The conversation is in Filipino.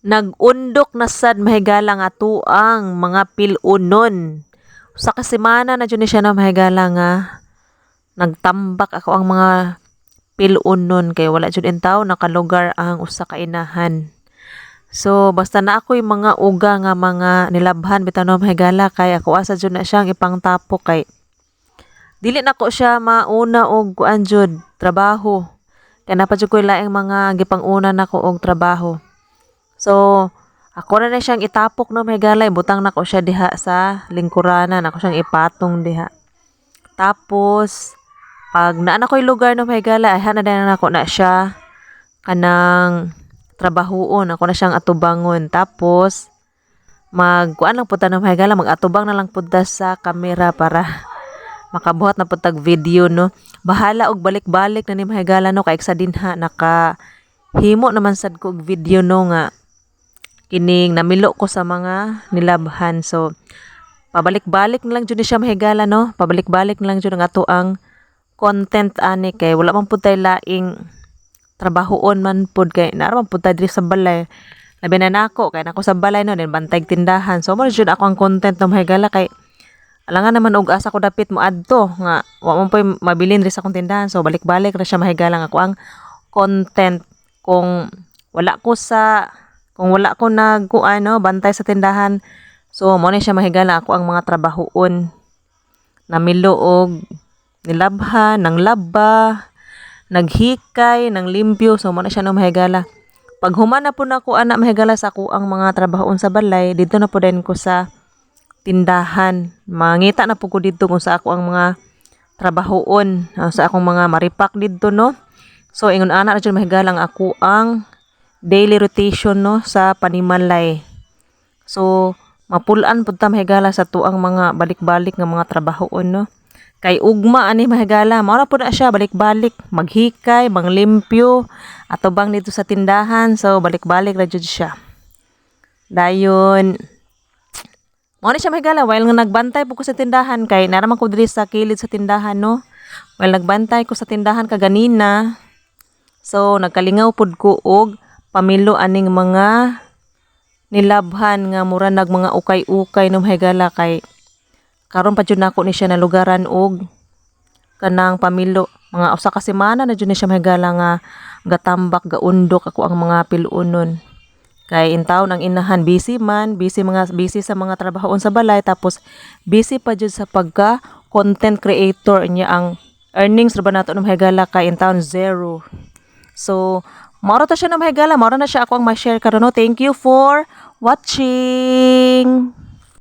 Nagundok na sad mahigala nga tuang mga pilunon. Sa kasemana na dyan siya na mahigala nga nagtambak ako ang mga pilunon kay wala jud intaw nakalugar ang usa ka inahan. So basta na ako yung mga uga nga mga nilabhan bitaw na mahigala kay ako asa jud na siyang ipangtapo kay dili na ko siya mauna og kuan jud trabaho. Kaya napadjud ko laing mga gipanguna nako og trabaho. So, ako na siyang itapok no may galay. Butang na ko siya diha sa lingkuranan. Ako siyang ipatong diha. Tapos, pag naan ako'y lugar no may galay, ay hanadan na ako na siya kanang trabahoon. Ako na siyang atubangon. Tapos, kuan lang punta no may galay. Mag-atubang na lang punta sa kamera para makabuhat na puntag video no. Bahala og balik-balik na ni mahigala no. Kaya sa dinha himo naman sad ko og video no nga kining namilo ko sa mga nilabhan. So, pabalik-balik na lang dyan siya mahigala, no? Pabalik-balik na lang dyan ang ato ang content ani kay wala man pud tay laing trabahoon man pud kay naaraman pud tay diri sa balay. Labi na nako kay nako sa balay no din bantay tindahan. So mo jud ako ang content no mahigala kay alangan naman og asa ko dapit mo adto nga wa man poy mabilin diri sa akong tindahan. So balik-balik ra siya mahigala nga ako ang content kung wala ko nagkuan bantay sa tindahan. So mo ni siya mahigala ako ang mga trabahoon namilo og nilabhan, nang laba, naghikay, nang limpyo. So mo na siya no mahigala. Pag human na po na ako ana mahigala sa ako ang mga trabahoon sa balay, dito na po din ko sa tindahan. Mangita na po ko dito kung sa ako ang mga trabahoon, sa akong mga maripak dito no. So ingon ana na dyan mahigalang ako ang daily rotation no sa panimalay. So mapulan pud ta mahigala sa tuang mga balik-balik nga mga trabahoon no. Kay ugma ani mahigala, mao na pud na siya balik-balik, maghikay, manglimpyo, atubang dito sa tindahan. So balik-balik ra jud siya. Dayon mao ni siya mahigala while nga nagbantay po ko sa tindahan kay naraman ko diri sa kilid sa tindahan no. While nagbantay ko sa tindahan kaganina. So nagkalingaw pud ko og pamilo aning mga nilabhan nga mura nag mga ukay-ukay no mahigala kay karon pa jud nako ni siya nalugaran og kanang pamilo mga usa ka semana na jud ni siya mahigala nga gatambak gaundok ako ang mga piluonon kay intaw ang inahan busy sa mga trabahoon sa balay tapos busy pa jud sa pagka content creator niya ang earnings ra ba nato no mahigala kay intaw zero. So mao ta siya na mahigala, mao na siya ako ang ma-share karon no. Thank you for watching.